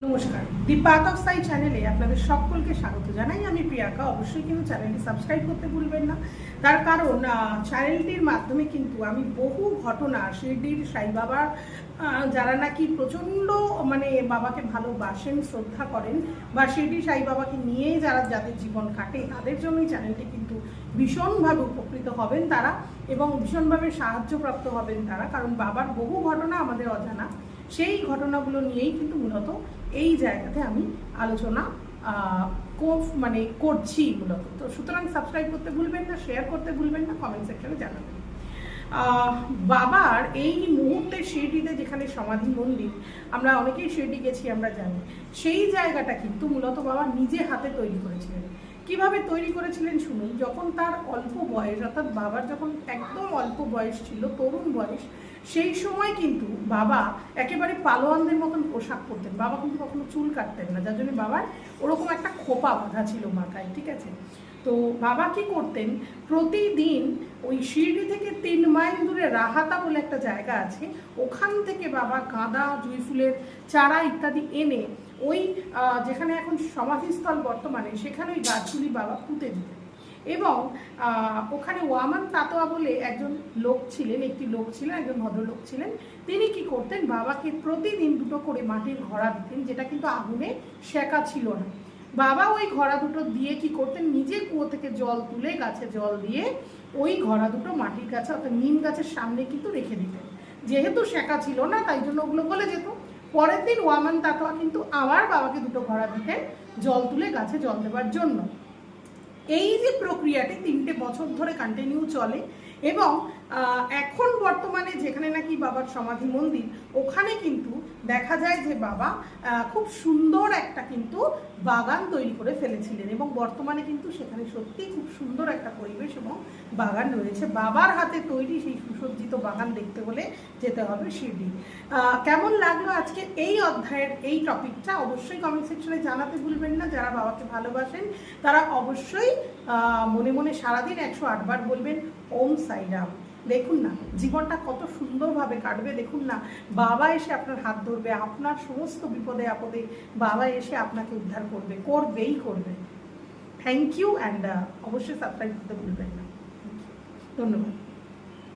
নমস্কার, দি path of সাই চ্যানেলে আপনাদের সকলকে স্বাগত জানাই। আমি প্রিয়াঙ্কা। অবশ্যই কিন্তু চ্যানেলটি সাবস্ক্রাইব করতে ভুলবেন না। তার কারণ চ্যানেলটির মাধ্যমে কিন্তু আমি বহু ঘটনা শিরডির সাই বাবার, যারা নাকি প্রচণ্ড বাবাকে ভালোবাসেন, শ্রদ্ধা করেন, বা শিরডি সাই বাবাকে নিয়েই যাদের জীবন কাটে, তাদের জন্যই চ্যানেলটি কিন্তু ভীষণভাবে উপকৃত হবেন তারা, এবং ভীষণভাবে সাহায্যপ্রাপ্ত হবেন তারা। কারণ বাবার বহু ঘটনা আমাদের অজানা, সেই ঘটনাগুলো নিয়েই কিন্তু মূলত এই জায়গাতে আমি আলোচনা করছি মূলত। তো সুতরাং সাবস্ক্রাইব করতে ভুলবেন না, শেয়ার করতে ভুলবেন না, কমেন্ট সেকশনে জানাবেন। বাবার এই মুহূর্তে শিরডিতে যেখানে সমাধি মন্দির, আমরা অনেকেই শিরডি গেছি, আমরা জানি সেই জায়গাটা কিন্তু মূলত বাবা নিজে হাতে তৈরি করেছিলেন। কিভাবে তৈরি করেছিলেন শুনুন। যখন তার অল্প বয়স, অর্থাৎ বাবার যখন একদম অল্প বয়স ছিল, তরুণ বয়স, সেই সময় কিন্তু বাবা একেবারে পালোয়ানদের মতন পোশাক পরতেন। বাবা কিন্তু কখনো চুল কাটতেন না, যার জন্য বাবার ওরকম একটা খোপা বাঁধা ছিল মাথায়, ঠিক আছে। তো বাবা কি করতেন, প্রতিদিন ওই শিরডি থেকে 3 মাইল দূরে রাহাতা বলে একটা জায়গা আছে, ওখান থেকে বাবা গাঁদা, জুঁই ফুলের চারা ইত্যাদি এনে ওই যেখানে এখন সমাধিস্থল বর্তমানে, সেখানে ওই গাছগুলি বাবা পুঁতে দিতেন। এবং ওখানে ওয়ামান তাতোয়া বলে একজন লোক ছিলেন, একজন ভদ্রলোক ছিলেন। তিনি কি করতেন, বাবাকে প্রতিদিন 2টো করে মাটির ঘড়া দিতেন, যেটা কিন্তু আগুনে সেকা ছিল না। বাবা ওই ঘড়া দুটো দিয়ে কি করতেন, নিজে কুয়ো থেকে জল তুলে গাছে জল দিয়ে ওই ঘড়া দুটো মাটির গাছে, অর্থাৎ নিম গাছের সামনে কিন্তু রেখে দিতেন। যেহেতু সেকা ছিল না, তাই জন্য ওগুলো গলে যেত। পরের দিন ওয়ামান তাতোয়া কিন্তু আবার বাবাকে 2টো ঘড়া দিতেন জল তুলে গাছে জল দেওয়ার জন্য। এই যে প্রক্রিয়াটি 3টে বছর ধরে কন্টিনিউ চলে। এবং এখন বর্তমানে যেখানে নাকি বাবার সমাধি মন্দির, ওখানে কিন্তু দেখা যায় যে বাবা খুব সুন্দর একটা কিন্তু বাগান তৈরি করে ফেলেছিলেন, এবং বর্তমানে কিন্তু সেখানে সত্যি খুব সুন্দর একটা পরিবেশ এবং বাগান রয়েছে। বাবার হাতে তৈরি সেই সুসজ্জিত বাগান দেখতে হলে যেতে হবে শিরডি। কেমন লাগলো আজকে এই অধ্যায়ের এই টপিকটা, অবশ্যই কমেন্ট সেকশনে জানাতে ভুলবেন না। যারা বাবাকে ভালোবাসেন তারা অবশ্যই মনে মনে সারাদিন 108 বার বলবেন ওম সাইরাম। দেখুন না জীবনটা কত সুন্দরভাবে কাটবে। দেখুন না, বাবা এসে আপনার হাত ধরবে, আপনার সমস্ত বিপদে আপদে বাবা এসে আপনাকে উদ্ধার করবেই করবে। থ্যাংক ইউ, অ্যান্ড অবশ্যই সাবস্ক্রাইব করতে ভুলবেন না। ধন্যবাদ।